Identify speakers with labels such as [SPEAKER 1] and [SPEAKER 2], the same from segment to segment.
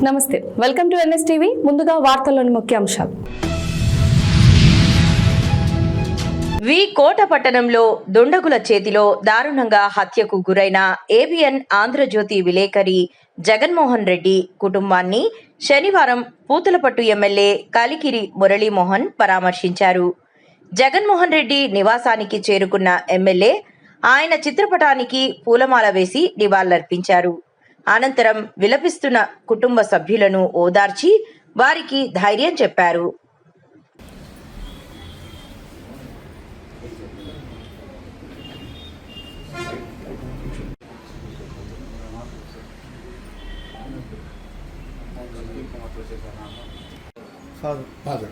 [SPEAKER 1] నమస్తే, welcome to NSTV. ముందుగా వార్తల్లోని ముఖ్యాంశాలు.
[SPEAKER 2] కోట పట్టణంలో దుండగుల చేతిలో దారుణంగా హత్యకు గురైన ఏబిఎన్ ఆంధ్రజ్యోతి విలేకరి జగన్మోహన్ రెడ్డి కుటుంబాన్ని శనివారం పూతలపట్టు ఎమ్మెల్యే కలికిరి మురళీమోహన్ పరామర్శించారు. జగన్మోహన్ రెడ్డి నివాసానికి చేరుకున్న ఎమ్మెల్యే ఆయన చిత్రపటానికి పూలమాల వేసి నివాళులర్పించారు. అనంతరం విలపిస్తున్న కుటుంబ సభ్యులను ఓదార్చి వారికి ధైర్యం చెప్పారు.
[SPEAKER 3] Father.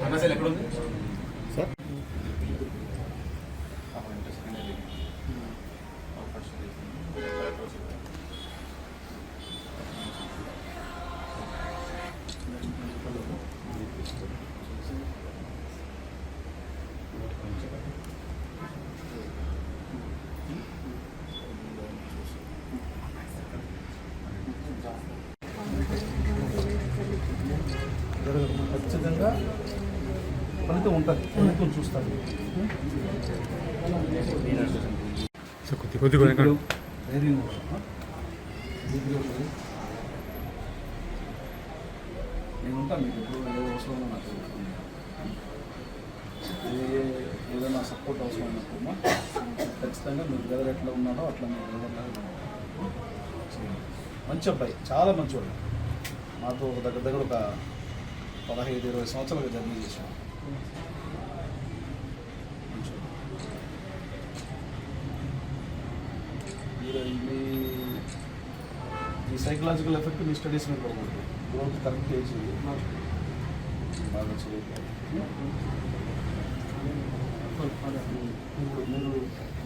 [SPEAKER 4] అన్నసెల్ ఎక్కడ ఉంది
[SPEAKER 3] సార్? ఖచ్చితంగా ఫలితం ఉంటుంది. ఫలితం చూస్తారు. నేను ఉంటాను మీకు ఎప్పుడు ఏ అవసరం నాకు ఏదైనా సపోర్ట్ అవసరం ఉన్నప్పుడు ఖచ్చితంగా మీరు బ్రదర్ ఎట్లా ఉన్నాడో అట్లా మీరు బ్రదర్ మంచి అబ్బాయి, చాలా మంచివాడు. మాతో ఒక దగ్గర ఒక 15-20 సంవత్సరాలుగా జర్నీ చేశాను. ఈ సైకలాజికల్ ఎఫెక్ట్ మీ స్టడీస్ మీద పడుతుంది. గ్రోత్ కరెక్ట్ చేసి బాగా చదువుతారు.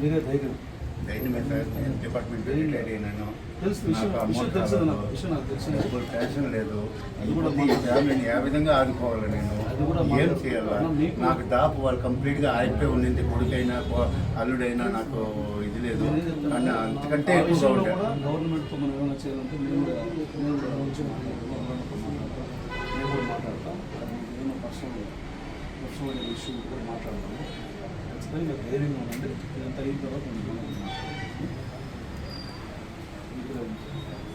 [SPEAKER 3] మీరే ధైర్యం
[SPEAKER 4] డిపార్ట్మెంట్
[SPEAKER 3] తెలుసు, విషయం తెలుసు.
[SPEAKER 4] టెన్షన్ లేదు. ఫ్యామిలీని ఏ విధంగా ఆదుకోవాలి, నేను ఏం చేయాలా? నాకు దాపు వాళ్ళు కంప్లీట్గా అయిపోయి ఉండింది. కొడుకైనా అల్లుడైనా నాకు ఇది లేదు. కానీ అంతకంటే ఎక్కువగా ఉంటాయి.
[SPEAKER 3] గవర్నమెంట్తో మనం ఏమైనా చేయాలంటే నేను కూడా మాట్లాడతాను. ఏమైనా పర్సనల్ ఇష్యూ కూడా మాట్లాడతాను. ఖచ్చితంగా ధైర్యంగా ఉండండి. ఇదంతా అయిన తర్వాత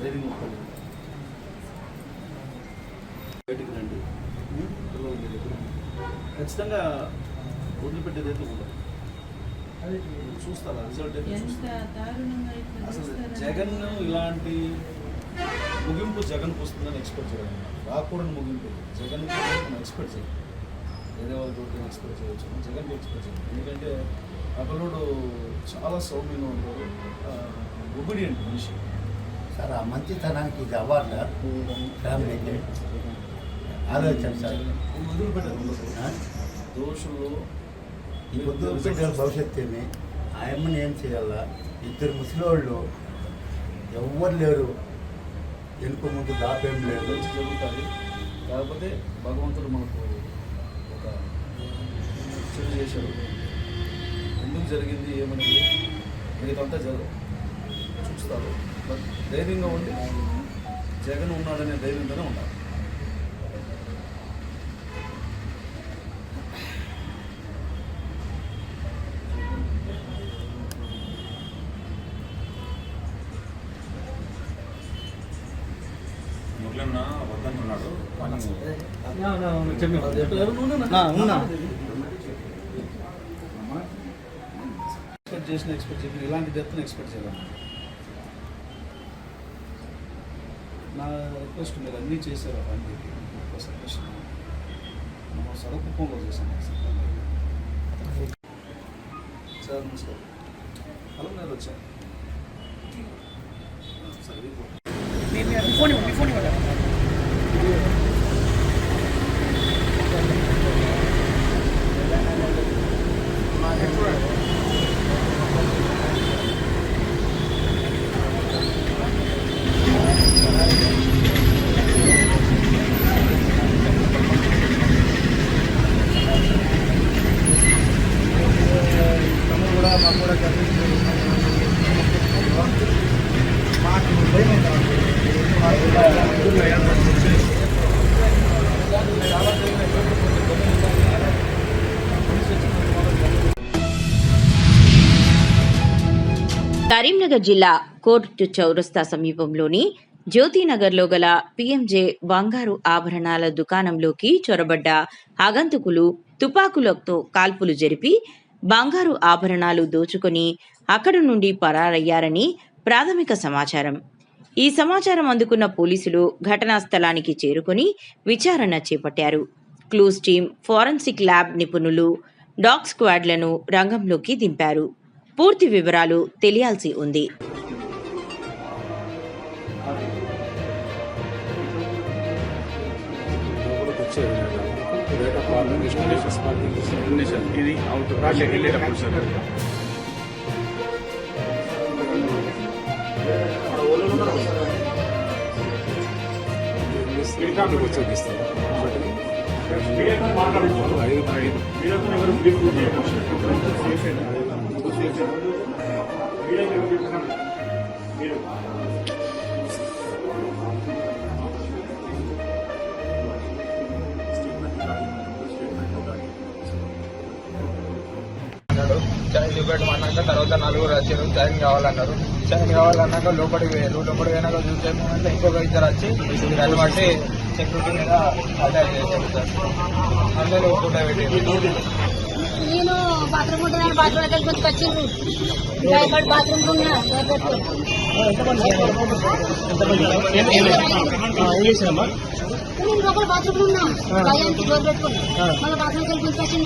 [SPEAKER 3] ధైర్యంగా ఉంటుంది. బయటికి రండి, ఖచ్చితంగా వదిలిపెట్టేది అయితే ఉండదు. చూస్తారా రిజల్ట్ అయితే అసలు జగన్ ఇలాంటి ముగింపు జగన్కి వస్తుందని ఎక్స్పెక్ట్ చేయాలి. రాకూడని ముగింపు జగన్ మనం ఎక్స్పెక్ట్ చేయాలి. వేరే వాళ్ళతో ఎక్స్పెక్ట్ చేయవచ్చు, జగన్కి ఎక్స్పెక్ట్ చేయాలి. ఎందుకంటే అతనుడు చాలా సౌమ్యంగా ఉంటాడు, ఒబీడియంట్ మనిషి.
[SPEAKER 4] సార్, ఆ మంచితనానికి ఇది అవార్డు ఫ్యామిలీకి ఆలోచన సార్.
[SPEAKER 3] వదిలిపెట్టారు దోషులు
[SPEAKER 4] ఈ పొద్దు బిడ్డల భవిష్యత్తు ఏమి, ఆ అమ్మని ఏం చేయాలా? ఇద్దరు ముసలివాళ్ళు ఎవ్వరు లేరు, వెనుక ముందు దాపేం లేదు.
[SPEAKER 3] జరుగుతుంది. కాకపోతే భగవంతుడు మనకు ఒక చెడు చేశాడు. ఎందుకు జరిగింది ఏమనేది మిగతా చూస్తారు. బట్ ధైర్యంగా ఉండి జగన్ ఉన్నాడనే ధైర్యంతోనే ఉండాలి.
[SPEAKER 4] వద్దనుకున్నాడు.
[SPEAKER 3] ఎక్స్పెక్ట్ చేసిన ఇలాంటి డెత్ని ఎక్స్పెక్ట్ చేయాలి. నా రిక్వెస్ట్ మీరు అన్నీ చేశారు ఫ్యామిలీకి ఒక సజెషన్ మనం సడకుప్పంలో చేశాను సార్ నమస్కారం హలో నేను వచ్చాను సరే
[SPEAKER 2] కరీంనగర్ జిల్లా కోర్టు చౌరస్తా సమీపంలోని జ్యోతినగర్లో గల పిఎంజే బంగారు ఆభరణాల దుకాణంలోకి చొరబడ్డ ఆగంతుకులు తుపాకులతో కాల్పులు జరిపి బంగారు ఆభరణాలు దోచుకొని అక్కడి నుండి పరారయ్యారని ప్రాథమిక సమాచారం. ఈ సమాచారం అందుకున్న పోలీసులు ఘటనా స్థలానికి చేరుకొని విచారణ చేపట్టారు. క్లూస్ టీం, ఫోరెన్సిక్ ల్యాబ్ నిపుణులు, డాగ్ స్క్వాడ్లను రంగంలోకి దింపారు. పూర్తి వివరాలు తెలియాల్సి ఉంది.
[SPEAKER 5] ఇది అవుట్ వెళ్ళేటప్పుడు సార్ చైన్ చూపెట్టమన్నాక తర్వాత నలుగురు వచ్చారు. చైన్ కావాలన్నారు. చైన్ కావాలన్నాక లోపలికి పోయారు. లోపలికి పోయినాక చూసే మూమెంట్లో ఇంకొక ఇద్దరు వచ్చి దాన్ని బట్టి సెక్యూరిటీ మీద అటాక్ చేశారు సార్. అందరూ ఫోటో పెట్టారు.
[SPEAKER 6] నేను బాత్రూమ్ ఉంటున్నాను. బాత్రూమ్ అయితే కొంచెం వచ్చింది. బాత్రూమ్ నేను లోపల బాత్రూమ్ ఉన్నా. భయానికి డోర్ పెట్టుకుని మళ్ళీ బాత్రూమ్ వెళ్ళి కొంచెం వచ్చింది.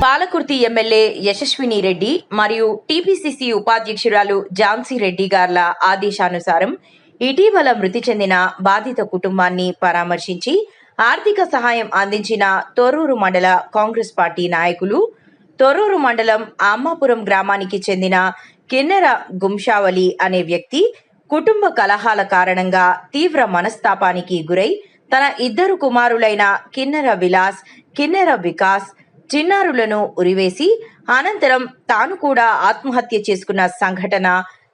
[SPEAKER 2] పాలకుర్తి ఎమ్మెల్యే యశస్విని రెడ్డి మరియు టీపీసీసీ ఉపాధ్యక్షురాలు ఝాన్సీ రెడ్డి గార్ల ఆదేశానుసారం ఇటీవల మృతి చెందిన బాధిత కుటుంబాన్ని పరామర్శించి ఆర్థిక సహాయం అందించిన తొర్రూరు మండల కాంగ్రెస్ పార్టీ నాయకులు, తొర్రూరు మండలం అమ్మాపురం గ్రామానికి చెందిన కిన్నెర గుంషావలి అనే వ్యక్తి కుటుంబ కలహాల కారణంగా తీవ్ర మనస్తాపానికి గురై తన ఇద్దరు కుమారులైన కిన్నెర విలాస్, కిన్నెర వికాస్ చిన్నారులను ఉరివేసి అనంతరం తాను కూడా ఆత్మహత్య చేసుకున్న సంఘటన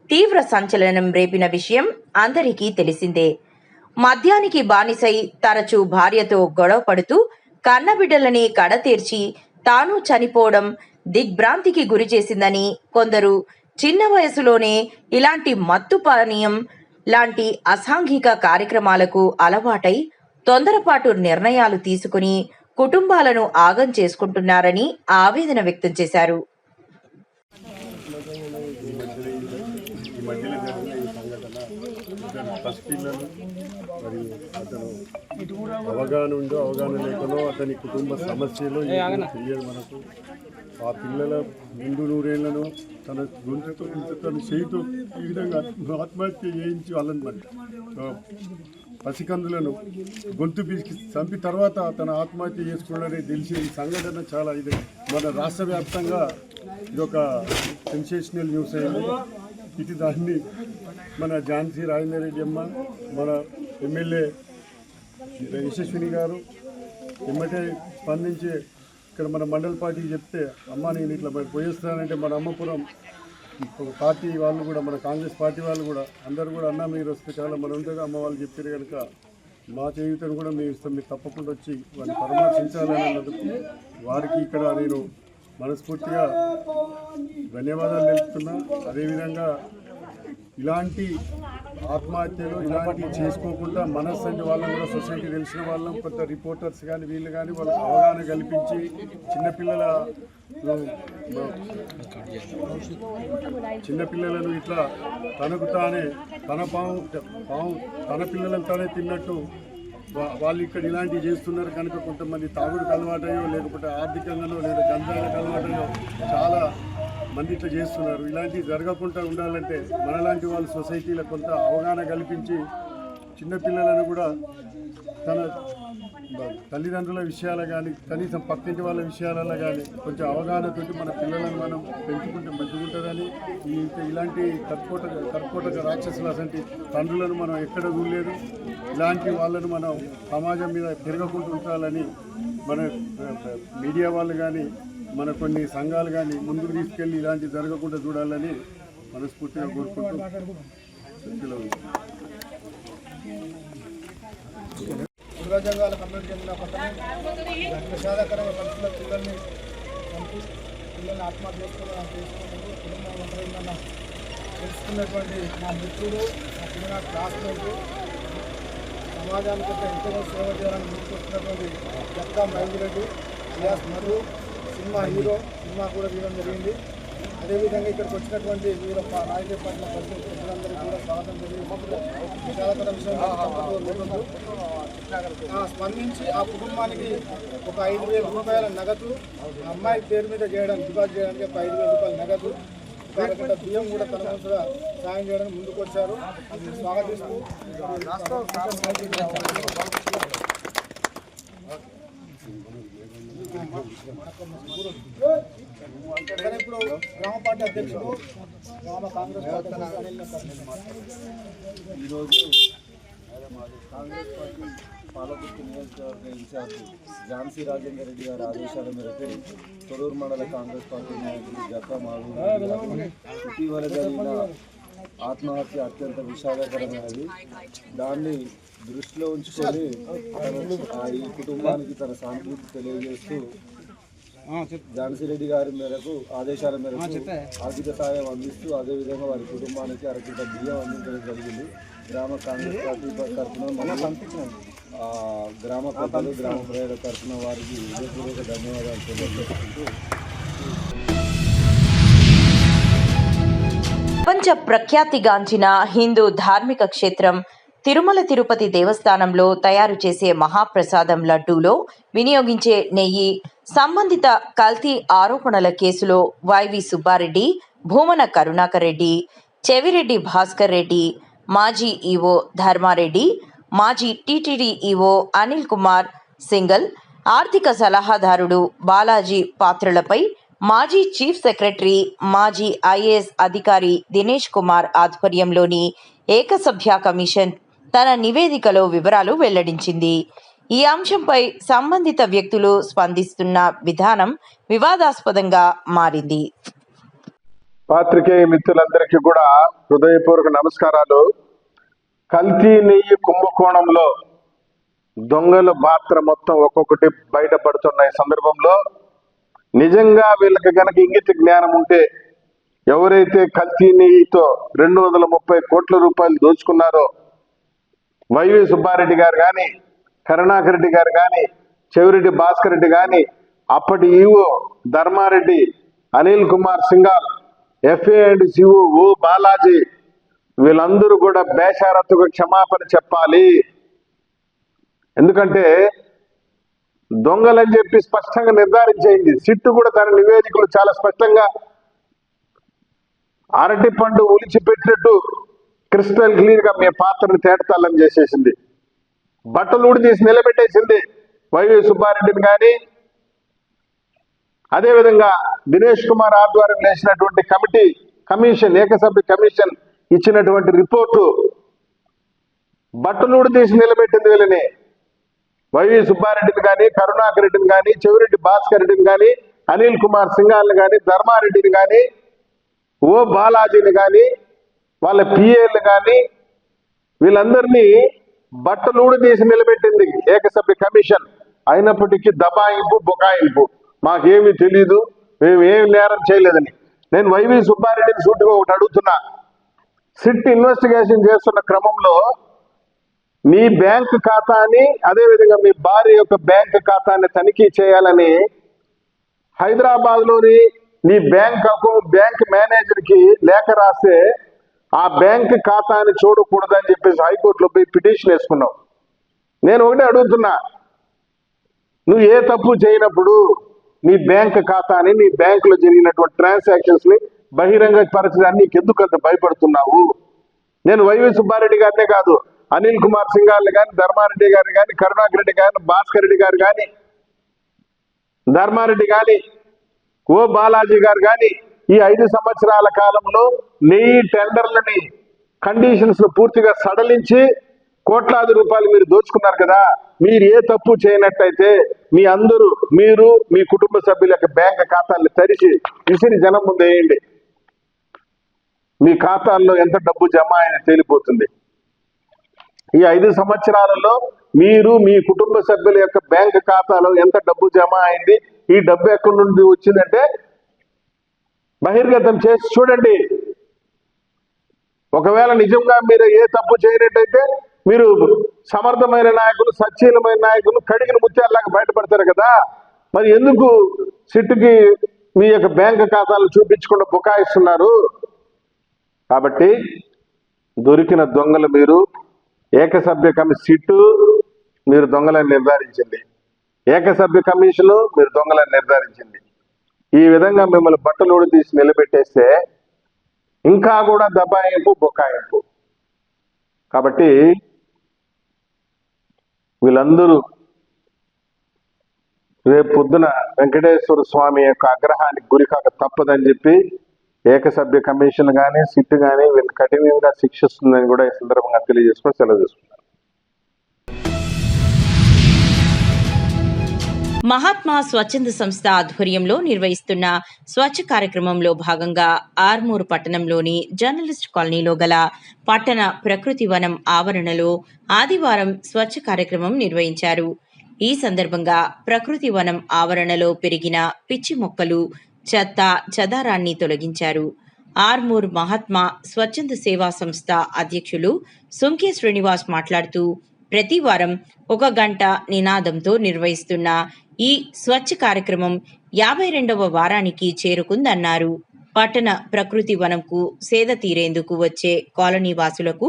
[SPEAKER 2] తీవ్ర సంచలనం రేపిన విషయం అందరికీ తెలిసిందే. మద్యానికి బానిసై తరచూ భార్యతో గొడవ పడుతూ కన్నబిడ్డలని కడతీర్చి తాను చనిపోవడం దిగ్భ్రాంతికి గురి చేసిందని, కొందరు చిన్న వయసులోనే ఇలాంటి మత్తు పానీయం లాంటి అసాంఘిక కార్యక్రమాలకు అలవాటై తొందరపాటు నిర్ణయాలు తీసుకుని కుటుంబాలను ఆగం చేసుకుంటున్నారని ఆవేదన వ్యక్తం చేశారు.
[SPEAKER 7] అవగాహన ఉందో అవగాహన లేకనో అతని కుటుంబ సమస్యలు తెలియదు మనకు. ఆ పిల్లల నిండు నూరేళ్లను తన గొంతుతో తన చేయితో ఈ విధంగా ఆత్మహత్య చేయించి వాళ్ళని మరి పసికందులను గొంతు పీకి చంపి తర్వాత తన ఆత్మహత్య చేసుకున్నాడని తెలిసి ఈ సంఘటన చాలా ఇది మన రాష్ట్ర వ్యాప్తంగా ఇది ఒక సెన్సేషనల్ న్యూస్ అయింది. ఇటు దాన్ని మన ఝాన్సీ రాజేందర్ రెడ్డి అమ్మ, మన ఎమ్మెల్యే యశస్విని గారు ఎమ్మటే స్పందించి ఇక్కడ మన మండల పార్టీకి చెప్తే అమ్మ నేను ఇట్లా పోయేస్తానంటే మన అమ్మపురం పార్టీ వాళ్ళు కూడా, మన కాంగ్రెస్ పార్టీ వాళ్ళు కూడా అందరూ కూడా అన్న మీరు వస్తే చాలా మన ఉంటుంది అమ్మ వాళ్ళు చెప్పారు కనుక మా చేయుతను కూడా మేము ఇస్తాం, మీరు తప్పకుండా వచ్చి వారిని పరామర్శించాలని అన్నందుకు వారికి ఇక్కడ నేను మనస్ఫూర్తిగా ధన్యవాదాలు తెలుపుతున్నా. అదేవిధంగా ఇలాంటి ఆత్మహత్యలు ఇలాంటివి చేసుకోకుండా మనస్సంటి వాళ్ళని కూడా సొసైటీ తెలిసిన వాళ్ళం కొంత రిపోర్టర్స్ కానీ వీళ్ళు కానీ వాళ్ళకి అవగాహన కల్పించి చిన్నపిల్లలను ఇట్లా తనకు తానే తన పిల్లలను తానే తిన్నట్టు వాళ్ళు ఇక్కడ ఇలాంటివి చేస్తున్నారు కనుక కొంతమంది తాగుడుకు అలవాటయ్యో లేకపోతే ఆర్థికంగానో లేదా గంజాయిలకు అలవాటయ్యో చాలా మంది ఇట్లా చేస్తున్నారు. ఇలాంటివి జరగకుండా ఉండాలంటే మనలాంటి వాళ్ళు సొసైటీలో కొంత అవగాహన కల్పించి చిన్నపిల్లలను కూడా తన తల్లిదండ్రుల విషయాలు కానీ కనీసం పక్కింటి వాళ్ళ విషయాలలో కానీ కొంచెం అవగాహనతో మన పిల్లలను మనం పెంచుకుంటే మంచిగుంటుందని ఇలాంటి కర్కోటక రాక్షసులు అసంటి తండ్రులను మనం ఎక్కడ చూడలేదు. ఇలాంటి వాళ్ళను మనం సమాజం మీద తిరగకుండా ఉంచాలని మన మీడియా వాళ్ళు కానీ మన కొన్ని సంఘాలు కానీ ముందుకు తీసుకెళ్ళి ఇలాంటివి జరగకుండా చూడాలని మనస్ఫూర్తిగా కోరుకుంటూ
[SPEAKER 8] ఉగ్రజంగాల కమ్యూనిటీ చెందిన పట్టణం విషాదకరమైన పరిస్థితుల్లో పిల్లల్ని ఆత్మహత్య చేసుకోవాలని కుటుంబం ఒంటరిందన్న తెలుసుకున్నటువంటి నా మిత్రుడు నా చిన్న క్లాస్మేట్ సమాజానికి ఎంతో సేవ చేయాలని ముందుకొస్తున్నటువంటి Jakka Maigireddy IAS Madhu cinema hero, cinema కూడా తీయడం జరిగింది. అదేవిధంగా ఇక్కడికి వచ్చినటువంటి వీళ్ళ నాయకుల పట్ల ప్రజలందరికీ కూడా స్వాగతం తెలియజేస్తున్నారు. విషాదకర విషయం స్పందించి ఆ కుటుంబానికి ఒక 5,000 రూపాయల నగదు అమ్మాయి పేరు మీద చేయడానికి డిపాజిట్ చేయడానికి ఒక 5,000 రూపాయల నగదు కాకుండా బియ్యం కూడా తన వంతుగా సాయం చేయడానికి ముందుకు వచ్చారు. అది స్వాగతిస్తూ ఇప్పుడు గ్రామ పార్టీ అధ్యక్షుడు గ్రామ కాంగ్రెస్ పార్టీ
[SPEAKER 3] ఈరోజు కాంగ్రెస్ పార్టీ పాలకుర్తి నియోజకవర్గ ఇన్ఛార్జి ఝాన్సీ రాజేందర్ రెడ్డి గారి ఆదేశాల మేరకు తొరూరు మండల కాంగ్రెస్ పార్టీ నాయకులు జక్కా మాధవ్ ఇటీవల జరిగిన ఆత్మహత్య అత్యంత విషాదకరమైనది. దాన్ని దృష్టిలో ఉంచుకొని ఈ కుటుంబానికి తన సానుభూతి తెలియజేస్తూ ఝాన్సీ రెడ్డి గారి మేరకు ఆదేశాల మేరకు ఆర్థిక సాయం అందిస్తూ అదేవిధంగా వారి కుటుంబానికి అరకింత బియ్యం అందించడం జరిగింది. గ్రామ కాంగ్రెస్ పార్టీ తరఫున గ్రామ పెద్దలు గ్రామ ప్రజల తరఫున వారికి హృదయపూర్వక ధన్యవాదాలు తెలియజేసుకుంటూ
[SPEAKER 2] ప్రపంచ ప్రఖ్యాతిగాంచిన హిందూ ధార్మిక క్షేత్రం తిరుమల తిరుపతి దేవస్థానంలో తయారు చేసే మహాప్రసాదం లడ్డూలో వినియోగించే నెయ్యి సంబంధిత కల్తీ ఆరోపణల కేసులో వైవి సుబ్బారెడ్డి, భూమన కరుణాకర్ రెడ్డి, చెవిరెడ్డి భాస్కర్ రెడ్డి, మాజీ ఈవో ధర్మారెడ్డి, మాజీ TTD EO Anil Kumar single, ఆర్థిక సలహాదారుడు బాలాజీ పాత్రలపై మాజీ చీఫ్ సెక్రటరీ, మాజీ ఐఏఎస్ అధికారి దినేష్ కుమార్ ఆధ్వర్యంలోని ఏకసభ్య కమిషన్ తన నివేదికలో వివరాలు వెల్లడించింది. ఈ అంశంపై సంబంధిత వ్యక్తులు స్పందిస్తున్న విధానం వివాదాస్పదంగా మారింది.
[SPEAKER 9] పాత్రికేయ మిత్రులందరికీ కూడా హృదయపూర్వక నమస్కారాలు. కల్తీ నెయ్యి కుంభకోణంలో దొంగల పాత్ర మొత్తం ఒక్కొక్కటి బయటపడుతున్న ఈ సందర్భంలో నిజంగా వీళ్ళకి కనుక ఇంగిత జ్ఞానం ఉంటే ఎవరైతే కల్తీ నెయ్యితో 230 కోట్ల రూపాయలు దోచుకున్నారో వైవి సుబ్బారెడ్డి గారు కానీ, కరుణాకర్ రెడ్డి గారు కానీ, చెవిరెడ్డి భాస్కర్ రెడ్డి కానీ, అప్పటి EO Dharma Reddy, Anil Kumar Singhal, FA and CO Balaji వీళ్ళందరూ కూడా బేషరతుగా క్షమాపణ చెప్పాలి. ఎందుకంటే దొంగలని చెప్పి స్పష్టంగా నిర్ధారించేయింది. సిట్టు కూడా తన నివేదికలు చాలా స్పష్టంగా అరటి పండు ఒలిచిపెట్టినట్టు క్రిస్టల్ క్లియర్ గా మీ పాత్రను తేటతల్లం చేసేసింది. బట్టలు ఊడి తీసి నిలబెట్టేసింది వైవి సుబ్బారెడ్డిని కానీ, అదేవిధంగా దినేష్ కుమార్ ఆధ్వర్యం వేసినటువంటి కమిటీ కమిషన్, ఏకసభ్య కమిషన్ ఇచ్చినటువంటి రిపోర్టు బట్టలుడు తీసి నిలబెట్టింది వీళ్ళని. వైవి సుబ్బారెడ్డిని కానీ, కరుణాకర్ రెడ్డిని కానీ, చెవిరెడ్డి భాస్కర్ రెడ్డిని కానీ, అనిల్ కుమార్ సింఘాల్ని కానీ, ధర్మారెడ్డిని కానీ, ఓ బాలాజీని కానీ, వాళ్ళ పిఏలు కానీ, వీళ్ళందరినీ బట్టలుడు తీసి నిలబెట్టింది ఏకసభ్య కమిషన్. అయినప్పటికీ దబాయింపు, బొకాయింపు, మాకేమీ తెలీదు, మేము ఏమి నేరం చేయలేదని. నేను వైవి సుబ్బారెడ్డిని సూటిగా ఒకటి అడుగుతున్నా. సిట్ ఇన్వెస్టిగేషన్ చేస్తున్న క్రమంలో మీ బ్యాంక్ ఖాతాని, అదేవిధంగా మీ భార్య యొక్క బ్యాంక్ ఖాతాని తనిఖీ చేయాలని హైదరాబాద్లోని నీ బ్యాంక్ మేనేజర్కి లేఖ రాస్తే ఆ బ్యాంక్ ఖాతాని చూడకూడదని చెప్పేసి హైకోర్టులో పోయి పిటిషన్ వేసుకున్నావు. నేను ఒకటే అడుగుతున్నా, నువ్వు ఏ తప్పు చేయనప్పుడు నీ బ్యాంక్ ఖాతాని, నీ బ్యాంకులో జరిగినటువంటి ట్రాన్సాక్షన్స్ ని బహిరంగ పరచడానికి నీకు ఎందుకు అంత భయపడుతున్నావు? నేను వైవి సుబ్బారెడ్డి గారినే కాదు, అనిల్ కుమార్ సింఘాల్ని కానీ, ధర్మారెడ్డి గారిని కానీ, కరుణాకర్ రెడ్డి గారిని, భాస్కర్ రెడ్డి గారు కానీ, ధర్మారెడ్డి కానీ, ఓ బాలాజీ గారు కానీ, ఈ 5 సంవత్సరాల కాలంలో 1000 టెండర్లని కండిషన్స్ పూర్తిగా సడలించి కోట్లాది రూపాయలు మీరు దోచుకున్నారు కదా. మీరు ఏ తప్పు చేయనట్టయితే మీరు మీ కుటుంబ సభ్యుల యొక్క బ్యాంక్ ఖాతాలను తెరిచి విసిరి జనం ముందు వేయండి. మీ ఖాతాల్లో ఎంత డబ్బు జమ అయినా తేలిపోతుంది. ఈ 5 సంవత్సరాలలో మీరు మీ కుటుంబ సభ్యుల యొక్క బ్యాంక్ ఖాతాలో ఎంత డబ్బు జమ అయింది, ఈ డబ్బు ఎక్కడి నుండి వచ్చిందంటే బహిర్గతం చేసి చూడండి. ఒకవేళ నిజంగా మీరు ఏ తప్పు చేయనట్టయితే మీరు సమర్థమైన నాయకులు, సచ్చీలమైన నాయకులు, కడిగిన ముత్యాలలాగా బయటపడతారు కదా. మరి ఎందుకు సిట్టుకి మీ యొక్క బ్యాంక్ ఖాతాలు చూపించకుండా బుకాయిస్తున్నారు? కాబట్టి దొరికిన దొంగలు మీరు. ఏకసభ్య సిట్టు మీరు దొంగలను నిర్ధారించింది, ఏకసభ్య కమిషను మీరు దొంగలను నిర్ధారించింది. ఈ విధంగా మిమ్మల్ని బట్టలోడు తీసి నిలబెట్టేస్తే ఇంకా కూడా దబాయింపు, బొకాయింపు. కాబట్టి వీళ్ళందరూ రేపు పొద్దున వెంకటేశ్వర స్వామి యొక్క ఆగ్రహానికి గురికాక తప్పదని చెప్పి ఏకసభ్య కమిషన్ కానీ, సిట్ కానీ వీళ్ళు కఠినంగా శిక్షిస్తుందని కూడా ఈ సందర్భంగా తెలియజేసుకుని సెలవు తీసుకున్నారు.
[SPEAKER 2] మహాత్మా స్వచ్ఛంద సంస్థ ఆధ్వర్యంలో నిర్వహిస్తున్న స్వచ్ఛ కార్యక్రమంలో భాగంగా ఆర్మూరు పట్టణంలోని జర్నలిస్ట్ కాలనీలో గల పట్టణ ప్రకృతి వనం ఆవరణలో ఆదివారం స్వచ్ఛ కార్యక్రమం నిర్వహించారు. ఈ సందర్భంగా ప్రకృతి వనం ఆవరణలో పెరిగిన పిచ్చి మొక్కలు, చెత్త చెదారాన్ని తొలగించారు. ఆర్మూర్ మహాత్మా స్వచ్ఛంద సేవా సంస్థ అధ్యక్షులు సుంకే శ్రీనివాస్ మాట్లాడుతూ, ప్రతి వారం 1 గంట నినాదంతో నిర్వహిస్తున్న ఈ స్వచ్ఛ కార్యక్రమం 52వ వారానికి చేరుకుందన్నారు. పట్టణ ప్రకృతి వనంకు సేద తీరేందుకు వచ్చే కాలనీ వాసులకు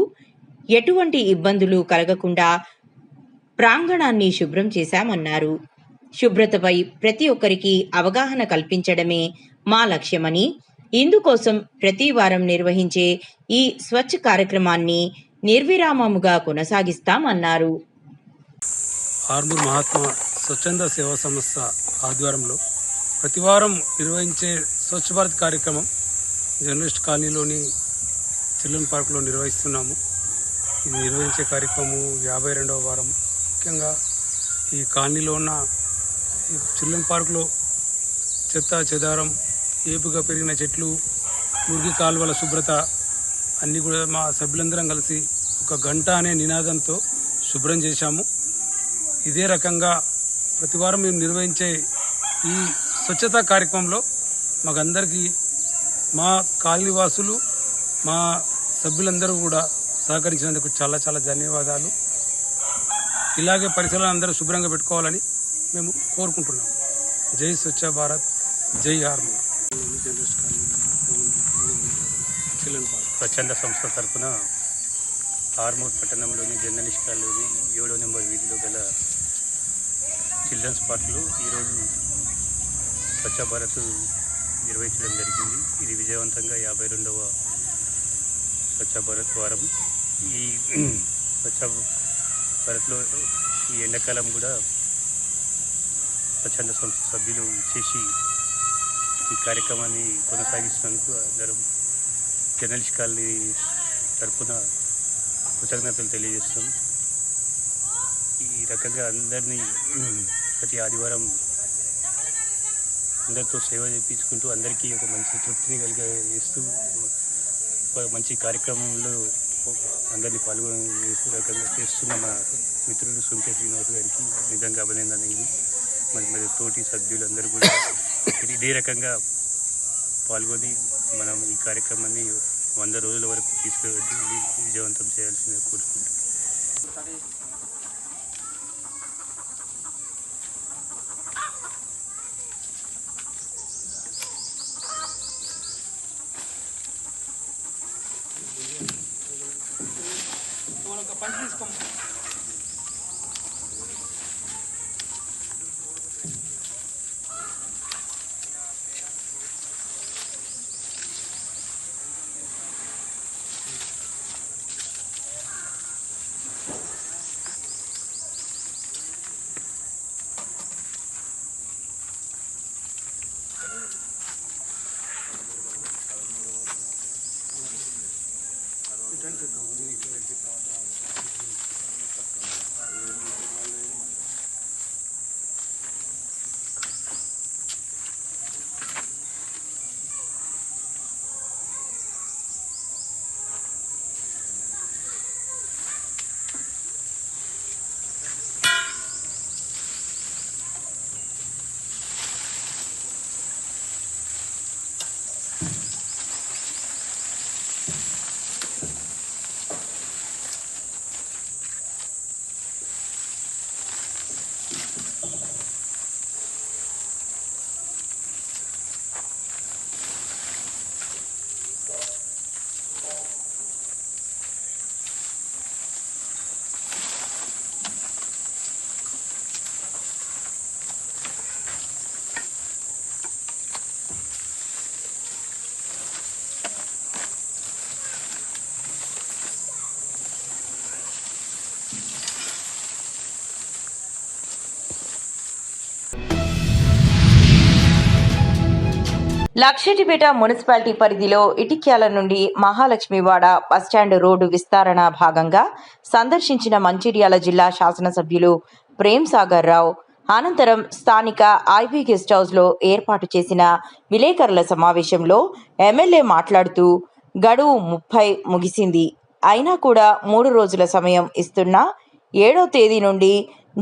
[SPEAKER 2] ఎటువంటి ఇబ్బందులు కలగకుండా ప్రాంగణాన్ని శుభ్రం చేశామన్నారు. శుభ్రతపై ప్రతి ఒక్కరికి అవగాహన కల్పించడమే మా లక్ష్యమని, ఇందుకోసం ప్రతి వారం నిర్వహించే ఈ స్వచ్ఛ కార్యక్రమాన్ని నిర్విరామముగా కొనసాగిస్తామన్నారు.
[SPEAKER 10] ఆర్మూర్ మహాత్మా స్వచ్ఛంద సేవా సంస్థ ఆధ్వర్యంలో ప్రతివారం నిర్వహించే స్వచ్ఛ భారత్ కార్యక్రమం జర్నలిస్ట్ కాలనీలోని చిల్డ్రన్ పార్కులో నిర్వహిస్తున్నాము. ఇది నిర్వహించే కార్యక్రమం 52వ వారం. ముఖ్యంగా ఈ కాలనీలో ఉన్న చిల్డ్రన్ పార్కులో చెత్త చెదారం, ఏపుగా పెరిగిన చెట్లు, మురికి కాలువల శుభ్రత అన్నీ కూడా మా సభ్యులందరం కలిసి 1 గంట అనే నినాదంతో శుభ్రం చేశాము. ఇదే రకంగా ప్రతివారం మేము నిర్వహించే ఈ స్వచ్ఛతా కార్యక్రమంలో మాకందరికీ మా కాలనీవాసులు, మా సభ్యులందరూ కూడా సహకరించినందుకు చాలా చాలా ధన్యవాదాలు. ఇలాగే పరిసరాలను అందరూ శుభ్రంగా పెట్టుకోవాలని మేము కోరుకుంటున్నాము. జై స్వచ్ఛ భారత్, జై ఆర్మూర్.
[SPEAKER 11] స్వచ్ఛంద సంస్థ తరఫున ఆర్మూర్ పట్టణంలోని జర్నలిస్ట్ కాలనీలోని 7వ నెంబర్ వీధిలో గల చిల్డ్రన్స్ పార్క్లో ఈరోజు స్వచ్ఛ భారత్ నిర్వహించడం జరిగింది. ఇది విజయవంతంగా 52వ స్వచ్ఛ భారత్ వారం. ఈ స్వచ్ఛ భారత్లో ఈ ఎండాకాలం కూడా స్వచ్ఛంద సంస్థ సభ్యులు చేసి ఈ కార్యక్రమాన్ని కొనసాగిస్తున్నందుకు అందరం జర్నలిస్ట్ కాలనీ తరఫున కృతజ్ఞతలు తెలియజేస్తాం. ఈ రకంగా అందరినీ ప్రతి ఆదివారం అందరితో సేవ చేయించుకుంటూ అందరికీ ఒక మంచి తృప్తిని కలిగిస్తూ ఒక మంచి కార్యక్రమంలో అందరినీ పాల్గొనే రకంగా చేస్తున్న మా మిత్రుడు సుంకే శ్రీనివాస్ గారికి నిజంగా అభినందనలు. మరి తోటి సభ్యులందరూ కూడా ఇదే రకంగా పాల్గొని మనం ఈ కార్యక్రమాన్ని 100 రోజుల వరకు తీసుకువెళ్ళి విజయవంతం చేయాల్సిందిగా కోరుకుంటున్నాం.
[SPEAKER 2] లక్షటిపేట మున్సిపాలిటీ పరిధిలో ఇటిక్యాల నుండి మహాలక్ష్మివాడ బస్టాండ్ రోడ్డు విస్తరణ భాగంగా సందర్శించిన మంచిర్యాల జిల్లా శాసనసభ్యులు ప్రేమ్ సాగర్ రావు అనంతరం స్థానిక ఐబీ గెస్ట్ హౌస్లో ఏర్పాటు చేసిన విలేకరుల సమావేశంలో ఎమ్మెల్యే మాట్లాడుతూ గడువు 30 ముగిసింది, అయినా కూడా 3 రోజుల సమయం ఇస్తున్నా 7వ తేదీ నుండి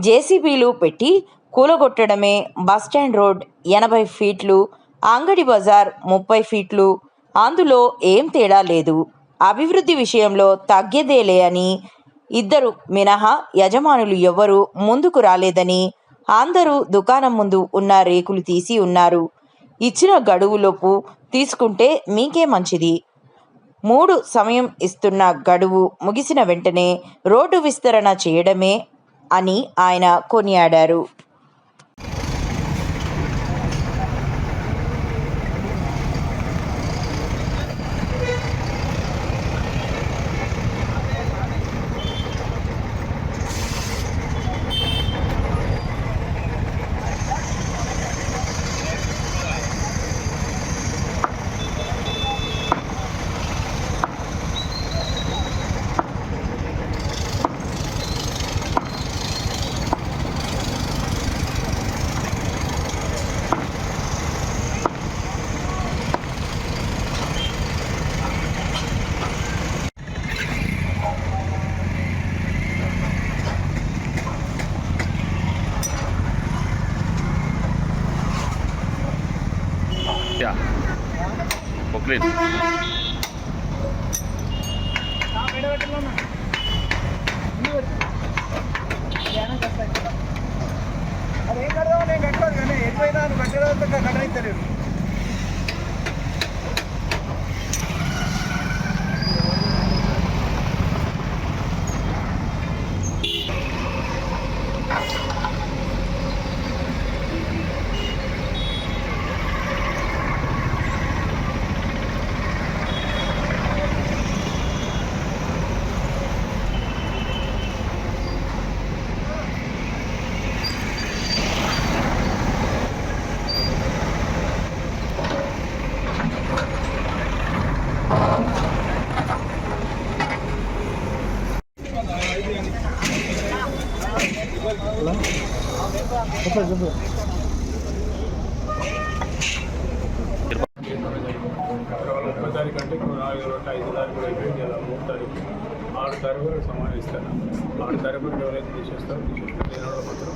[SPEAKER 2] జేసీబీలు పెట్టి కూలగొట్టడమే. బస్టాండ్ రోడ్ 80 ఫీట్లు, అంగడి బజార్ 30 ఫీట్లు, అందులో ఏం తేడా లేదు. అభివృద్ధి విషయంలో తగ్గేదేలే అని, ఇద్దరు మినహా యజమానులు ఎవ్వరూ ముందుకు రాలేదని, అందరూ దుకాణం ముందు ఉన్న రేకులు తీసి ఉన్నారు. ఇచ్చిన గడువులోపు తీసుకుంటే మీకే మంచిది. 3 సమయం ఇస్తున్న గడువు ముగిసిన వెంటనే రోడ్డు విస్తరణ చేయడమే అని ఆయన కొనియాడారు.
[SPEAKER 8] అదేం కడదాం నేను కట్టలేదు కానీ ఎటువైనా నువ్వు కట్టడం కట్టయితలేదు.
[SPEAKER 10] కేవలం 30 తారీఖు అంటే 4 5 తారీఖు అయిపోయింది, ఇలా 3 తారీఖు 6 తారీఖు సమావేశిస్తాను. 6 తారీఖు ఎవరైతే తీసేస్తారో నేను మాత్రం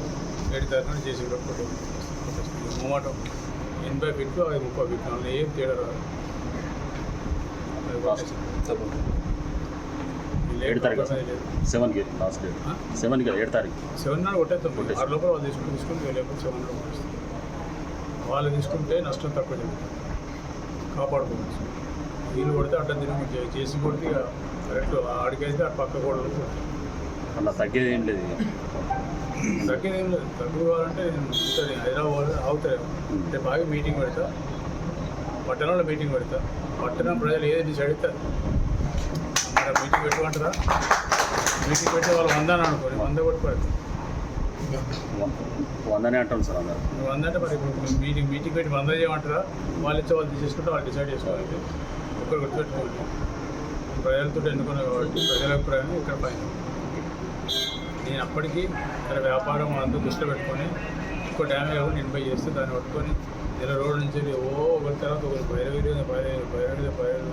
[SPEAKER 10] 7 తారీఖు చేసి మూమాటం 80 ఫీట్లు 30 ఫీట్లు అందులో ఏం తేడా రాదు.
[SPEAKER 11] 7 తారీఖు 7కి లాస్ట్ డేట్ 7కి 7 తారీఖు
[SPEAKER 10] 7 నాడు కొట్టేస్తాం. 6 లోపల వాళ్ళు తీసుకుని లేకపోతే 7 నాడు కొట్టేస్తాం. వాళ్ళు తీసుకుంటే నష్టం తక్కువ జరుగుతుంది, కాపాడుకోవచ్చు. వీళ్ళు కొడితే అడ్డం తిరిగి చేసి కొడితే ఇక కరెక్ట్ ఆడికైతే ఆ పక్క గోడలు
[SPEAKER 11] అలా తగ్గేది ఏం లేదు.
[SPEAKER 10] తగ్గేది ఏం లేదు. తక్కువ కావాలంటే ఉంటుంది హైదరాబాద్ అవుతాయి. రేపు బాగా మీటింగ్ పెడతా, పట్టణంలో మీటింగ్ పెడతా. పట్టణం ప్రజలు ఏది డిసైడ్ అవుతారు. మరి మీటింగ్ పెట్టుకుంటారా? మీటింగ్ పెట్టి వాళ్ళు 100 అని అనుకోని 100 కొట్టుకోవాలి.
[SPEAKER 11] 100 అంటాం సార్ అందరూ.
[SPEAKER 10] 100 అంటే మరి మీటింగ్ పెట్టి 100 చేయమంటారా? వాళ్ళు ఇచ్చే వాళ్ళు తీసేసుకుంటే వాళ్ళు డిసైడ్ చేసుకోవాలి. ఒక్కరు గుర్తుపెట్టుకోవాలి, ప్రజలతో ఎన్నుకున్నాం కాబట్టి ప్రజల అభిప్రాయం ఇక్కడ పైన. నేను అప్పటికీ ఇక్కడ వ్యాపారం అంతా దృష్టిలో పెట్టుకొని ఎక్కువ డ్యామేజ్ అవ్వకుండా ఇన్వై చేస్తే దాన్ని పట్టుకొని నెల రోజుల నుంచి ఒకరి తర్వాత ఒకరు 15,000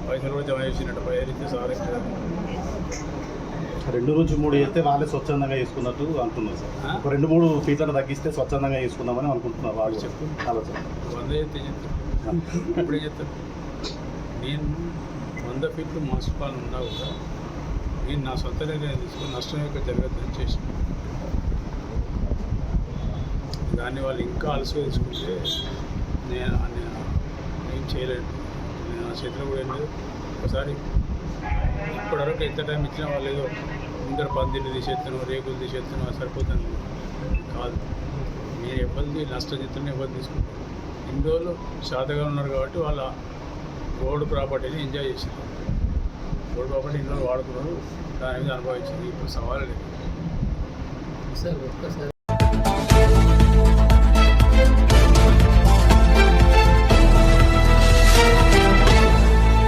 [SPEAKER 10] పైసలు కూడా జమ చేసినట్టు 15 ఇస్తే సార్
[SPEAKER 12] 2 నుంచి 3 చేస్తే వాళ్ళే స్వచ్ఛందంగా చేసుకున్నట్టు అంటున్నారు సార్. ఒక 2-3 ఫీట్లను తగ్గిస్తే స్వచ్ఛందంగా చేసుకుందామని అనుకుంటున్నారు వాళ్ళు.
[SPEAKER 10] చెప్పు
[SPEAKER 12] ఆలోచన
[SPEAKER 10] 100 చేస్తే చెప్తాను, ఇప్పుడే చెప్తాను. నేను 100 ఫీట్లు మున్సిపాల్ ఉన్నా కూడా నేను నా సొంత నిర్ణయం తీసుకుని నష్టం యొక్క జరగద్దని చేసిన దాన్ని వాళ్ళు ఇంకా అలసిగా తీసుకుంటే నేను ఏం చేయలేను. నేను నా చేతిలో కూడా ఏం లేదు. ఒకసారి ఇప్పటివరకు ఎంత టైం ఇచ్చినా వాళ్ళు ఏదో ముందర పందిళ్ళు తీసేస్తాను, రేకులు తీసేస్తాను, అది సరిపోతాను కాదు. నేను ఎవరిది నష్టం చెప్తాను, ఎవరు తీసుకుంటాను. ఇన్ని రోజులు శాతగా ఉన్నారు కాబట్టి వాళ్ళ రోడ్డు ప్రాపర్టీని ఎంజాయ్ చేశారు. రోడ్డు ప్రాపర్టీ ఇన్ని రోజులు వాడుకున్నారు, దాని మీద అనుభవించింది. ఇప్పుడు సవాలు లేదు.